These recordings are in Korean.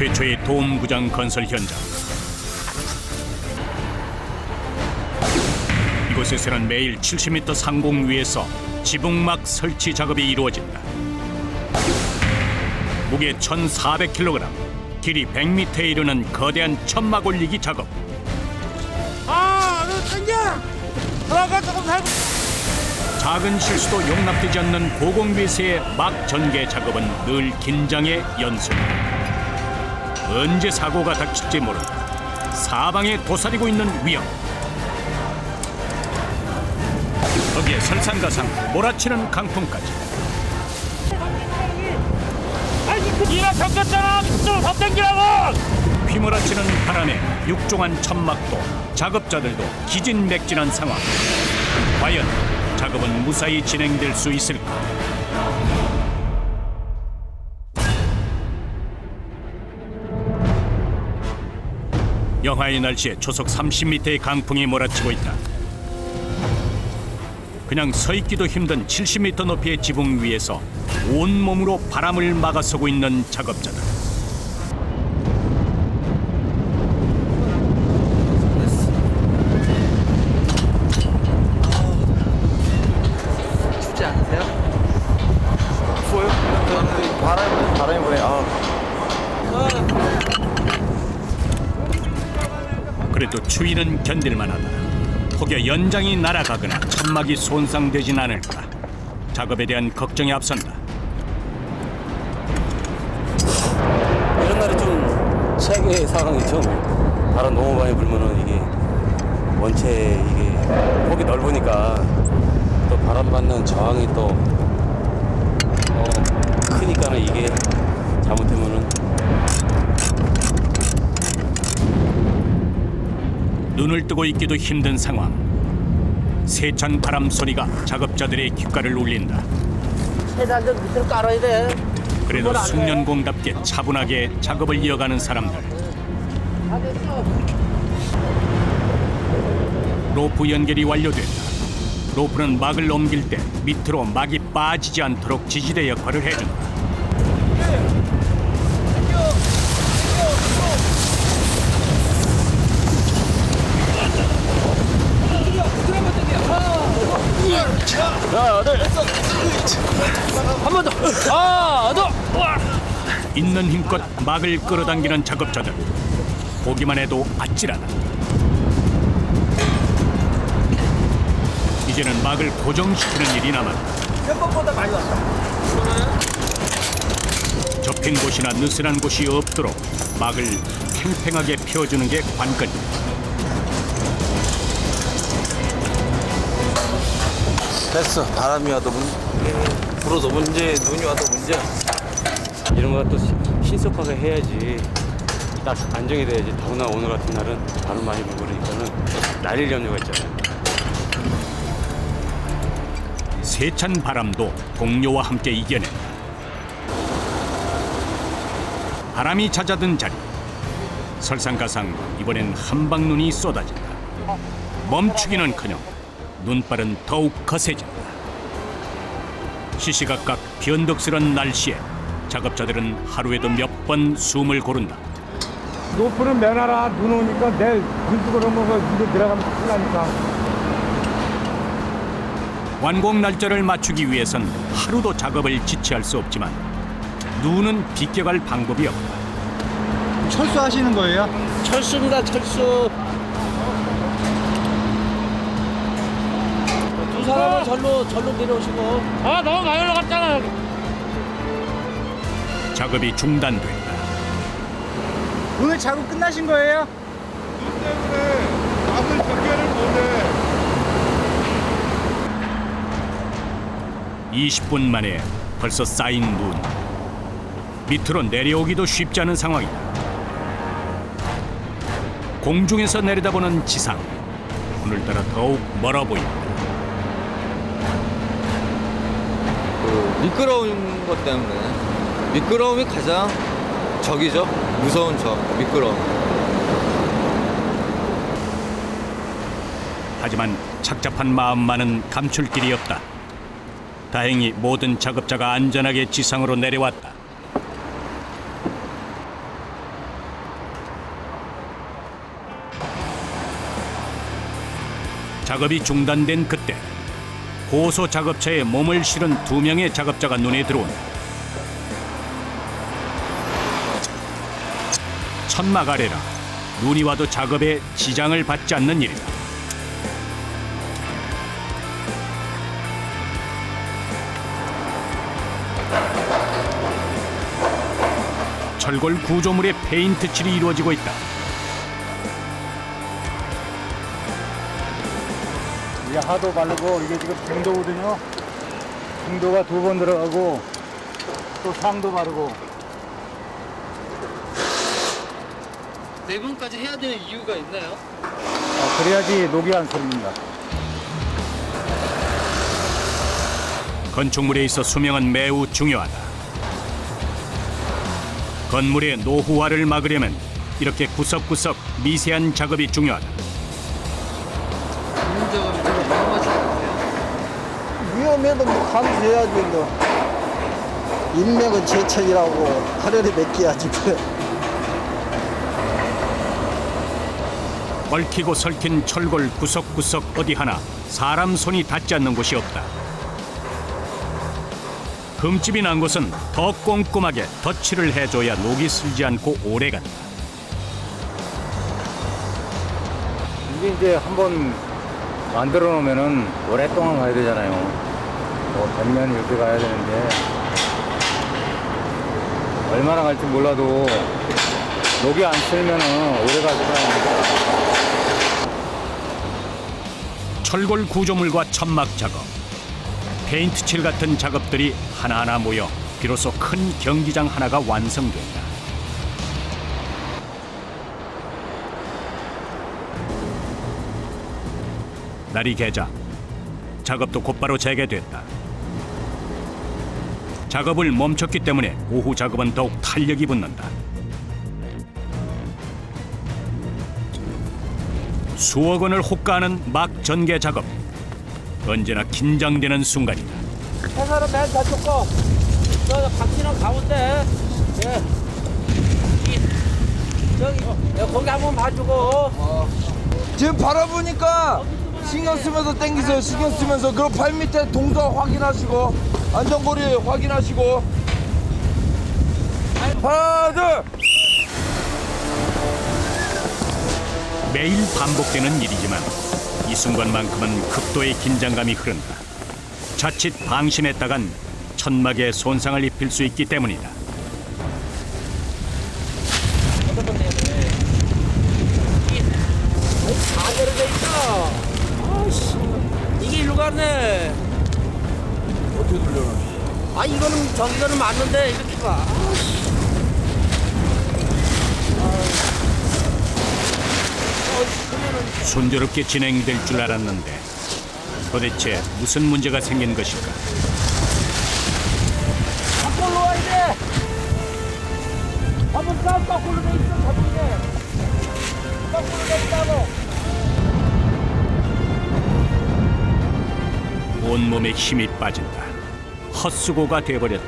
최초의 도움구장 건설 현장. 이곳에서는 매일 70m 상공 위에서 지붕막 설치 작업이 이루어진다. 무게 1,400kg, 길이 100m에 이르는 거대한 천막 올리기 작업. 작은 실수도 용납되지 않는 고공비세의 막 전개 작업은 늘 긴장의 연속. 언제 사고가 닥칠지 모른다. 사방에 도사리고 있는 위험. 거기에 설상가상 몰아치는 강풍까지. 니가 겪었잖아. 좀 더 당기라고. 휘몰아치는 바람에 육중한 천막도 작업자들도 기진맥진한 상황. 과연 작업은 무사히 진행될 수 있을까? 영하의 날씨에 초속 30m의 강풍이 몰아치고 있다. 그냥 서 있기도 힘든 70m 높이의 지붕 위에서 온몸으로 바람을 막아서고 있는 작업자들. 춥지 않으세요? 추워요? 바람이 부네. 그래도 추위는 견딜만하다. 혹여 연장이 날아가거나 천막이 손상되진 않을까. 작업에 대한 걱정이 앞선다. 이런 날이 좀 최악의 상황이죠. 바람 너무 많이 불면은 이게 원체 이게 폭이 넓으니까 또 바람 받는 저항이 또 크니까는 이게 잘못되면은 눈을 뜨고 있기도 힘든 상황. 세찬 바람 소리가 작업자들의 귓가를 울린다. 최대한 좀 밑으로 깔아야 돼. 그래도 숙련공답게 차분하게 작업을 이어가는 사람들. 로프 연결이 완료된다. 로프는 막을 넘길 때 밑으로 막이 빠지지 않도록 지지대 역할을 해준다. 하나, 둘, 한 번 더. 하나, 더. 있는 힘껏 막을 끌어당기는 작업자들. 보기만 해도 아찔하다. 이제는 막을 고정시키는 일이 남았다. 몇번보다 많이 왔어. 접힌 곳이나 느슨한 곳이 없도록 막을 팽팽하게 펴주는 게 관건이다. 됐어. 바람이 와도 불어도 문제, 눈이 와도 문제. 이런 거 또 신속하게 해야지 딱 안정이 돼야지. 더구나 오늘 같은 날은 바람 많이 불고 그러니까는 날릴 염려가 있잖아요. 세찬 바람도 동료와 함께 이겨낸다. 바람이 잦아든 자리. 설상가상 이번엔 한방눈이 쏟아진다. 멈추기는커녕 눈발은 더욱 거세진다. 시시각각 변덕스런 날씨에 작업자들은 하루에도 몇 번 숨을 고른다. 로프는 매놔라. 눈 오니까 내일 눈 그러면서 이제 들어가면 큰일 나니까. 완공 날짜를 맞추기 위해선 하루도 작업을 지체할 수 없지만 눈은 비껴갈 방법이 없다. 철수하시는 거예요? 철수입니다, 철수. 두 사람은 절로 내려오시고. 아, 너무 많이 올라갔잖아. 작업이 중단된다. 오늘 작업 끝나신 거예요? 눈 때문에 막을 전개를 못해. 20분 만에 벌써 쌓인 눈. 밑으로 내려오기도 쉽지 않은 상황이다. 공중에서 내려다보는 지상. 오늘따라 더욱 멀어 보인다. 미끄러운 것 때문에 미끄러움이 가장 적이죠. 무서운 적, 미끄러움. 하지만 착잡한 마음만은 감출 길이 없다. 다행히 모든 작업자가 안전하게 지상으로 내려왔다. 작업이 중단된 그때 고소 작업차에 몸을 실은 2명의 작업자가 눈에 들어온다. 천막 아래라 눈이 와도 작업에 지장을 받지 않는 일이다. 철골 구조물에 페인트 칠이 이루어지고 있다. 이게 하도 바르고 이게 지금 중도거든요. 중도가 2번 들어가고 또 상도 바르고. 네 분까지 해야 되는 이유가 있나요? 그래야지 녹이 안 섭니다. 건축물에 있어 수명은 매우 중요하다. 건물의 노후화를 막으려면 이렇게 구석구석 미세한 작업이 중요하다. 작업이 좀 위험하지 않으세요? 위험해도 뭐 감수해야지 뭐. 인맥은 제천이라고 하늘에 맡겨야지. 얽히고 설킨 철골 구석구석 어디 하나 사람 손이 닿지 않는 곳이 없다. 흠집이 난 곳은 더 꼼꼼하게 덧칠을 해줘야 녹이 슬지 않고 오래간다. 이게 이제 한번 만들어 놓으면은 오랫동안 가야 되잖아요. 뭐 100년 이렇게 가야 되는데 얼마나 갈지 몰라도 녹이 안 쓸면은 오래 가지 않습니다. 철골 구조물과 천막 작업, 페인트 칠 같은 작업들이 하나하나 모여 비로소 큰 경기장 하나가 완성된다. 날이 개자 작업도 곧바로 재개됐다. 작업을 멈췄기 때문에 오후 작업은 더욱 탄력이 붙는다. 수억 원을 호가하는 막 전개 작업. 언제나 긴장되는 순간이다. 해설은 맨 저쪽 거. 저 박씨는 가운데. 예. 저기 거기 한번 봐주고. 지금 바라보니까 신경 쓰면서 당기세요. 신경 쓰면서 그럼 발 밑에 동서 확인하시고 안전거리 확인하시고 하나 둘. 매일 반복되는 일이지만 이 순간만큼은 극도의 긴장감이 흐른다. 자칫 방심했다간 천막에 손상을 입힐 수 있기 때문이다. 반대로 돼 있어. 아이씨, 이게 일로 가네. 어떻게 돌려놔? 아 이거는 저기는 맞는데 이렇게 가. 순조롭게 진행될 줄 알았는데 도대체 무슨 문제가 생긴 것일까? 거꾸로 와야 돼. 한번 싸움 거꾸로 돼 있어. 저쪽에. 거꾸로 돼 있다고. 온몸에 힘이 빠진다. 헛수고가 돼버렸다.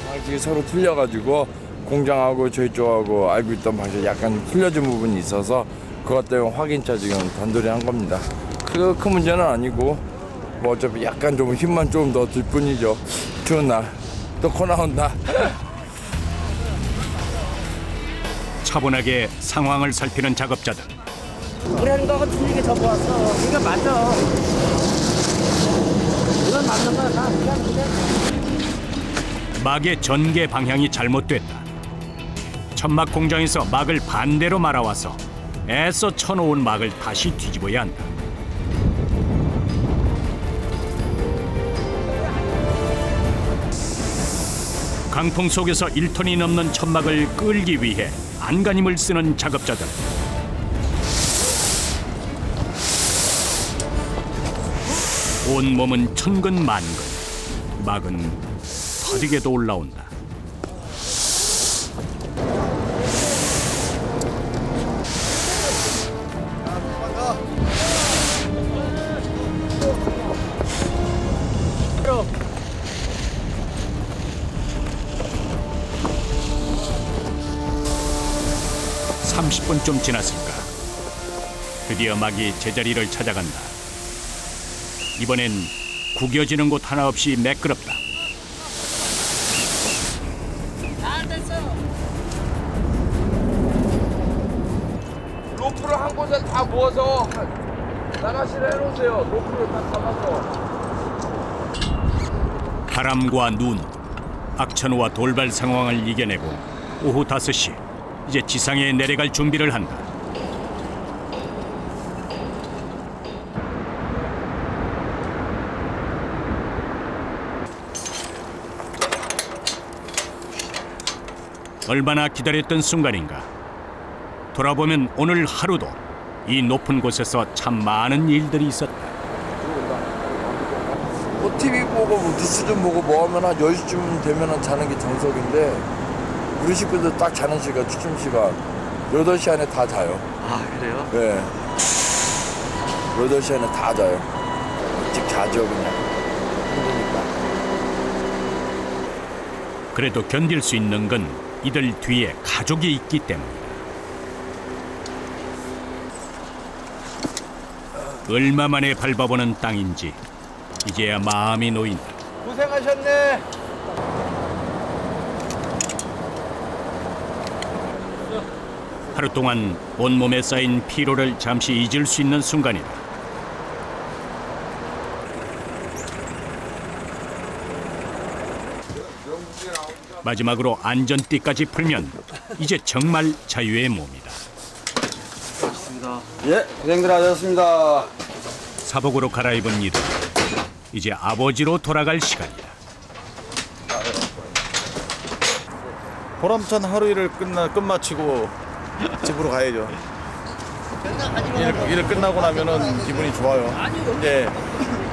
방식이 서로 틀려가지고 공장하고 저희 쪽하고 알고 있던 방식이 약간 틀려진 부분이 있어서 그것 때문에 확인차 지금 단돌이 한 겁니다. 큰 문제는 아니고 뭐 어차피 약간 좀 힘만 좀 더 들 뿐이죠. 추운 날 또 코 나온다. 차분하게 상황을 살피는 작업자들. 우리 행동은 틀리게 접어왔어. 이게 맞아. 이건 맞는 거야. 다 그냥. 막의 전개 방향이 잘못됐다. 천막 공장에서 막을 반대로 말아와서 애써 쳐놓은 막을 다시 뒤집어야 한다. 강풍 속에서 1톤이 넘는 천막을 끌기 위해 안간힘을 쓰는 작업자들. 온 몸은 천근만근. 막은 더디게도 올라온다. (30분) 좀 지났을까. 드디어 막이 제자리를 찾아간다. 이번엔 구겨지는 곳 하나 없이 매끄럽다. 로프를 한 곳에 다 모아서 나가시라 해놓으세요. 로프를 다 잡아서. 바람과 눈, 악천후와 돌발 상황을 이겨내고 오후 5시 이제 지상에 내려갈 준비를 한다. 얼마나 기다렸던 순간인가. 돌아보면 오늘 하루도 이 높은 곳에서 참 많은 일들이 있었다. 뭐 TV 보고 뭐 뉴스 좀 보고 뭐 하면 한 10시쯤 되면 자는 게 정석인데 우리 식구들 딱 자는 시간, 취침 시간 8시 안에 다 자요. 아, 그래요? 네. 8시 안에 다 자요. 일찍 자죠 그냥. 힘드니까. 그래도 견딜 수 있는 건 이들 뒤에 가족이 있기 때문이다. 얼마 만에 밟아보는 땅인지 이제야 마음이 놓인다. 고생하셨네. 하루 동안 온몸에 쌓인 피로를 잠시 잊을 수 있는 순간이다. 마지막으로 안전띠까지 풀면 이제 정말 자유의 몸이다. 예, 고생들 하셨습니다. 사복으로 갈아입은 이들, 이제 아버지로 돌아갈 시간이다. 보람찬 하루 일을 끝마치고 집으로 가야죠. 일 끝나고 나면은 기분이 좋아요. 이제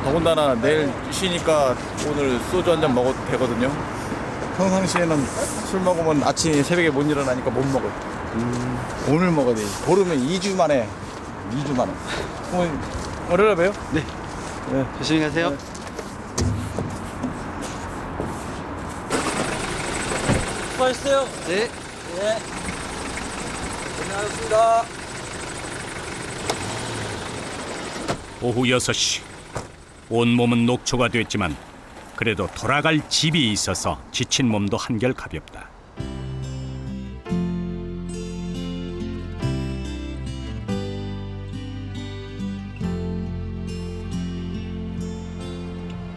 더군다나 내일 쉬니까 오늘 소주 한 잔 먹어도 되거든요. 평상시에는 술 먹으면 아침에 새벽에 못 일어나니까 못 먹어요. 오늘 먹어야 돼. 보름에 2주 만에. 2주 만에. 월요일에 봬요? 네. 조심히 가세요. 수고하셨어요. 네. 네. 고생하셨습니다. 오후 6시. 온몸은 녹초가 됐지만 그래도 돌아갈 집이 있어서 지친 몸도 한결 가볍다.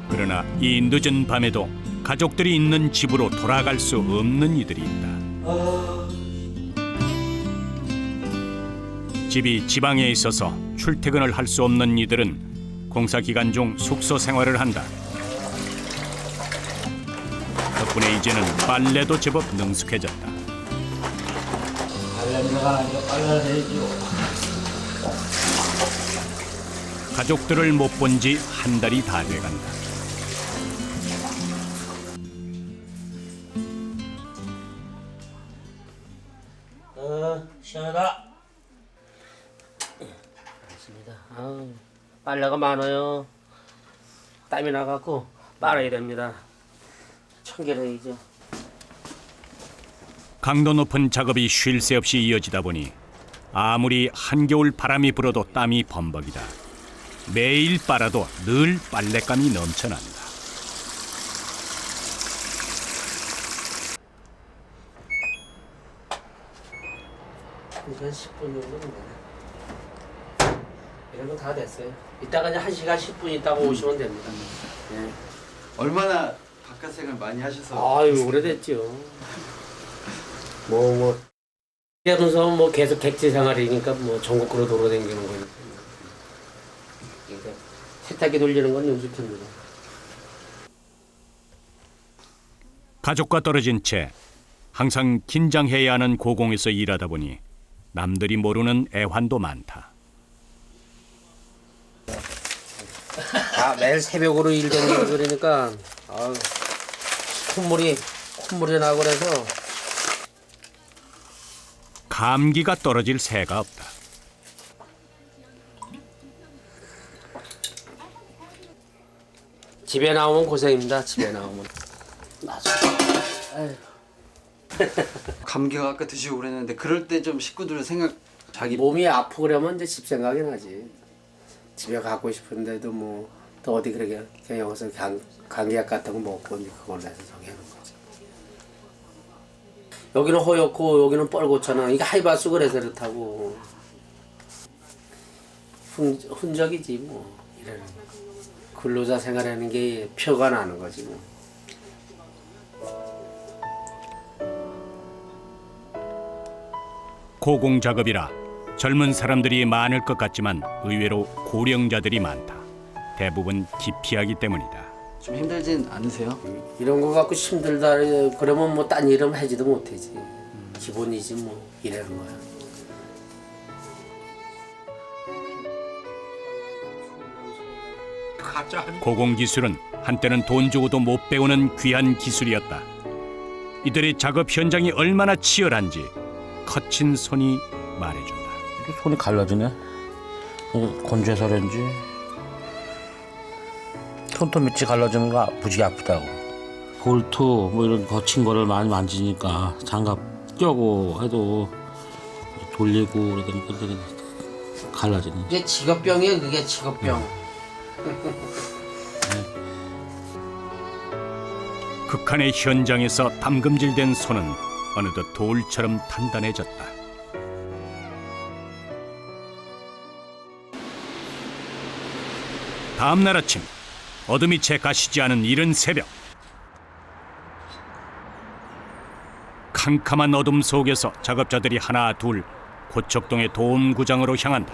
그러나 이 늦은 밤에도 가족들이 있는 집으로 돌아갈 수 없는 이들이 있다. 집이 지방에 있어서 출퇴근을 할 수 없는 이들은 공사 기간 중 숙소 생활을 한다. 덕분에 이제는 빨래도 제법 능숙해졌다. 가족들을 못 본 지 한 달이 다 돼간다. 시원하다. 알겠습니다. 빨래가 많아요. 땀이 나갖고 빨아야 됩니다. 청결해야죠. 강도 높은 작업이 쉴 새 없이 이어지다 보니 아무리 한겨울 바람이 불어도 땀이 범벅이다. 매일 빨아도 늘 빨랫감이 넘쳐난다. 한 10분 정도면 되네. 이러면 다 됐어요. 이따가 이제 1시간 10분 있다가 오시면 됩니다. 네. 얼마나 바깥 생활 많이 하셔서. 아유, 오래됐죠. 그래서 뭐 계속 객지 생활이니까 뭐 전국으로 돌아다니는 거니까. 그러니까 세탁기 돌리는 건 능숙합니다. 가족과 떨어진 채 항상 긴장해야 하는 고공에서 일하다 보니 남들이 모르는 애환도 많다. 매일 새벽으로 일 다니고 그러니까 콧물이 나고 그래서 감기가 떨어질 새가 없다. 집에 나오면 고생입니다. 집에 나오면. 감기가 아까 드시고 그랬는데 그럴 때 좀 식구들 생각 자기 몸이 아프고 그러면 이제 집 생각이 나지. 집에 가고 싶은데도 뭐 또 어디 그러게 그냥 여기서 감기약 같은 거 먹고 이제 그걸로 해서 저기 하는 거지. 여기는 허옇고 여기는 뻘겋잖아. 이게 하이바스 그래서 그렇다고. 흔적이지 뭐. 이래는 근로자 생활하는 게 표가 나는 거지 뭐. 고공 작업이라 젊은 사람들이 많을 것 같지만 의외로 고령자들이 많다. 대부분 기피하기 때문이다. 좀 힘들진 않으세요? 이런 거 갖고 힘들다 그러면 뭐 딴 일은 하지도 못하지. 기본이지 뭐 이래는 거야. 고공 기술은 한때는 돈 주고도 못 배우는 귀한 기술이었다. 이들의 작업 현장이 얼마나 치열한지 거친 손이 말해준다. 손이 갈라지네. 건조해서 그런지 손톱 밑이 갈라지는 거 무지개 아프다고. 볼트 뭐 이런 거친 거를 많이 만지니까 장갑 껴고 해도 돌리고 그러니까 갈라지네. 이게 직업병이야. 그게 직업병. 극한의 현장에서 담금질된 손은 어느덧 돌처럼 단단해졌다. 다음 날 아침, 어둠이 채 가시지 않은 이른 새벽. 캄캄한 어둠 속에서 작업자들이 하나 둘 고척동의 도움구장으로 향한다.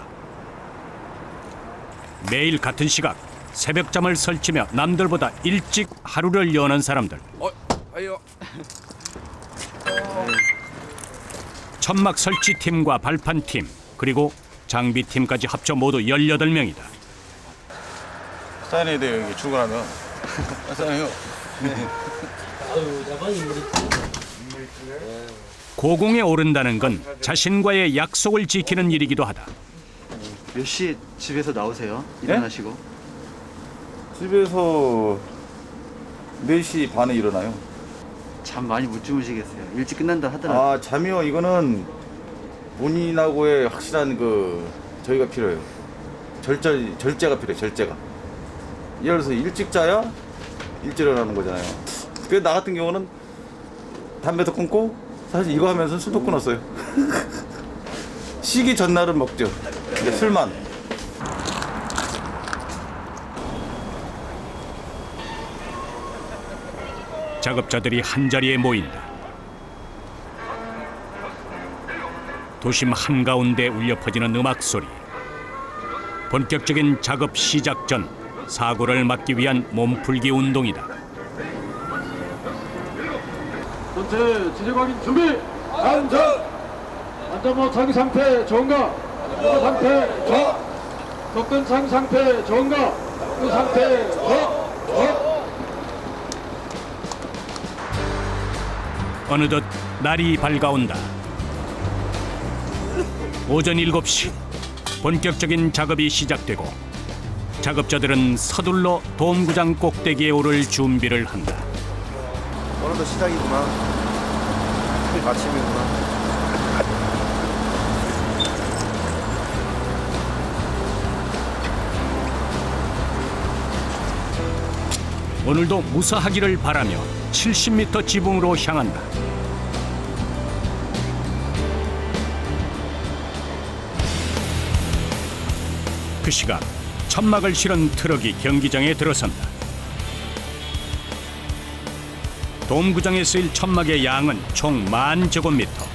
매일 같은 시각 새벽잠을 설치며 남들보다 일찍 하루를 여는 사람들. 아유. 천막 설치팀과 발판팀 그리고 장비팀까지 합쳐 모두 18명이다. 사인해야 돼요, 여기 출근하면. 사인해요. 고공에 오른다는 건 자신과의 약속을 지키는 일이기도 하다. 몇 시에 집에서 나오세요? 일어나시고? 집에서 4시 반에 일어나요. 잠 많이 못 주무시겠어요. 일찍 끝난다 하더라고요. 아, 잠이요. 이거는 본인하고의 확실한 저희가 필요해요. 절제가 필요해요, 절제가. 예를 들어서 일찍 자야 일찍 일어나는 거잖아요. 그래서 나 같은 경우는 담배도 끊고 사실 이거 하면서 술도 끊었어요. 쉬기 전날은 먹죠. 근데 술만. 작업자들이 한자리에 모인다. 도심 한가운데 울려 퍼지는 음악 소리. 본격적인 작업 시작 전 사고를 막기 위한 몸풀기 운동이다. 전체 지질 확인 준비. 안전. 안전모 장비 상태 좋은가? 안전모 상태 좋아. 접근 장비 상태 좋은가? 접근 상태 좋아. 어느덧 날이 밝아온다. 오전 7시 본격적인 작업이 시작되고 작업자들은 서둘러 도움구장 꼭대기에 오를 준비를 한다. 오늘도 시작이구나. 아침이구나. 오늘도 무사하기를 바라며 70m 지붕으로 향한다. 그 시각 천막을 실은 트럭이 경기장에 들어선다. 도움구장에 쓰일 천막의 양은 총 10,000제곱미터.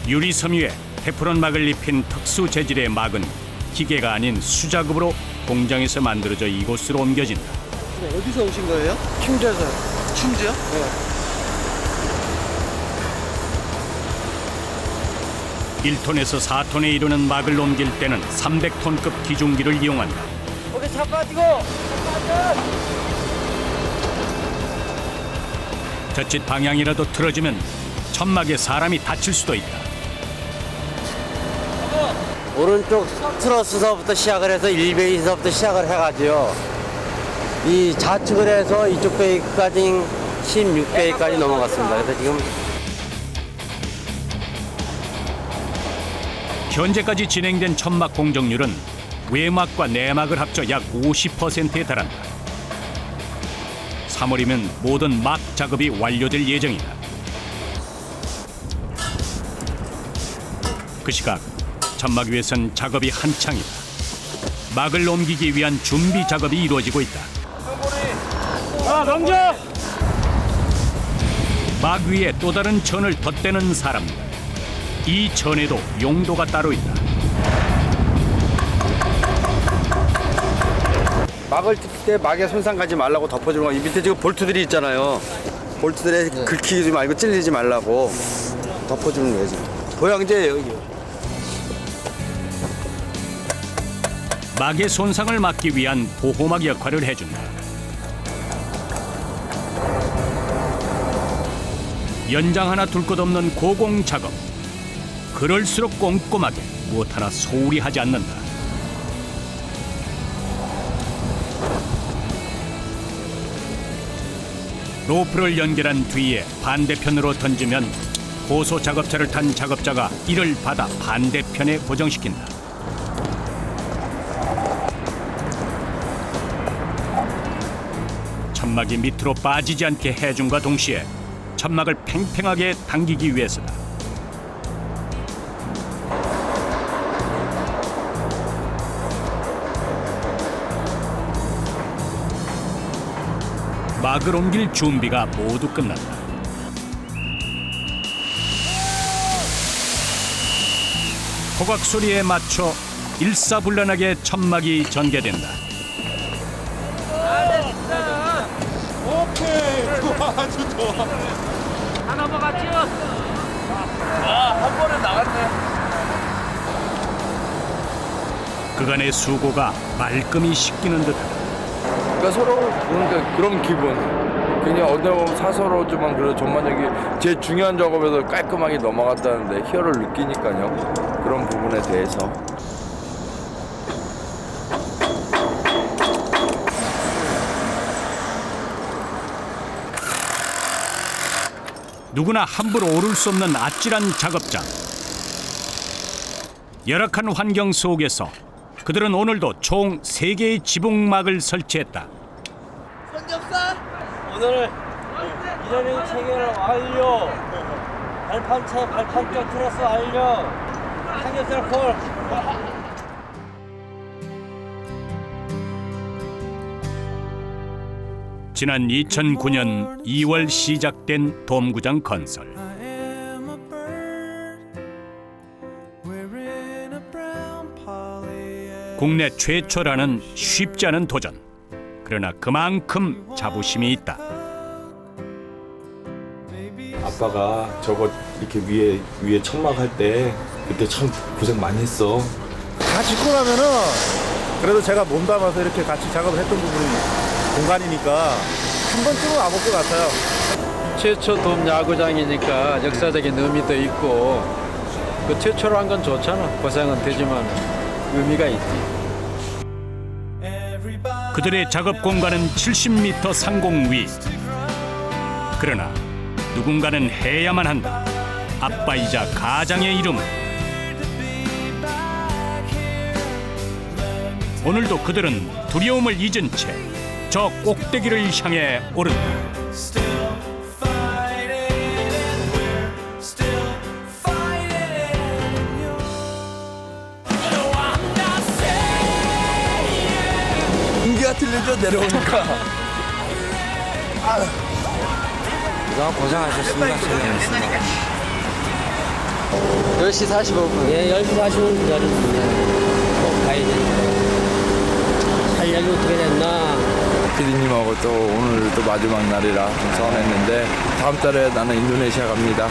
유리섬 위에 테프론 막을 입힌 특수 재질의 막은 기계가 아닌 수작업으로 공장에서 만들어져 이곳으로 옮겨진다. 어디서 오신 거예요? 충주에서요. 충주요? 네. 1톤에서 4톤에 이르는 막을 옮길 때는 300톤급 기중기를 이용한다. 거기 차 빠지고. 자칫 방향이라도 틀어지면 천막에 사람이 다칠 수도 있다. 오른쪽 트러스서부터 시작을 해서 1베이서부터 시작을 해가지고요. 이 좌측을 해서 이쪽 베이까지 16베이까지 넘어갔습니다. 그래서 지금 현재까지 진행된 천막 공정률은 외막과 내막을 합쳐 약 50%에 달한다. 3월이면 모든 막 작업이 완료될 예정이다. 그 시각 천막 위에선 작업이 한창이다. 막을 옮기기 위한 준비 작업이 이루어지고 있다. 막 위에 또 다른 천을 덧대는 사람들. 이 천에도 용도가 따로 있다. 막을 뜯을 때 막에 손상 가지 말라고 덮어주는 거. 이 밑에 지금 볼트들이 있잖아요. 볼트들에 긁히지 말고 찔리지 말라고 덮어주는 거예요. 지금. 보양제예요, 이게. 막의 손상을 막기 위한 보호막 역할을 해준다. 연장 하나 둘 것 없는 고공 작업. 그럴수록 꼼꼼하게 무엇 하나 소홀히 하지 않는다. 로프를 연결한 뒤에 반대편으로 던지면 고소 작업차를 탄 작업자가 이를 받아 반대편에 고정시킨다. 천막이 밑으로 빠지지 않게 해줌과 동시에 천막을 팽팽하게 당기기 위해서다. 막을 옮길 준비가 모두 끝났다. 호각 소리에 맞춰 일사불란하게 천막이 전개된다. 오케이. 좋아, 아주 좋아. 하나 먹었죠? 한 번에 나갔네. 그간의 수고가 말끔히 씻기는 듯하다. 그러니까 서로 그런 기분. 그냥 어느 보면 사서로지만 그래도 전반적인 제일 중요한 작업에서 깔끔하게 넘어갔다는데 희열을 느끼니까요. 그런 부분에 대해서. 누구나 함부로 오를 수 없는 아찔한 작업장. 열악한 환경 속에서 그들은 오늘도 총 3개의 지붕막을 설치했다. 손잡사 오늘 이러링 체결 완료. 발판체 발판쪽 트러스 완료. 삼겹살 콜. 지난 2009년 2월 시작된 돔구장 건설. 국내 최초라는 쉽지 않은 도전. 그러나 그만큼 자부심이 있다. 아빠가 저거 이렇게 위에 천막 할 때 그때 참 고생 많이 했어. 다 짓고 나면은 그래도 제가 몸담아서 이렇게 같이 작업을 했던 부분이 공간이니까 한 번쯤은 와볼 것 같아요. 최초 돔 야구장이니까 역사적인 의미도 있고 그 최초로 한 건 좋잖아. 고생은 되지만 의미가 있지. 그들의 작업 공간은 70m 상공 위. 그러나 누군가는 해야만 한다. 아빠이자 가장의 이름을. 오늘도 그들은 두려움을 잊은 채 저 꼭대기를 향해 오른다. 공기가 틀리죠, 내려오니까. 그동안 고생하셨습니다. 고생하셨습니다. 10시 45분. 예, 10시 45분 기다립니다. 꼭 가야 되니까. 할 일이 어떻게 됐나? 피디님하고 또 오늘 또 마지막 날이라 좀 서운했는데 다음 달에 나는 인도네시아 갑니다.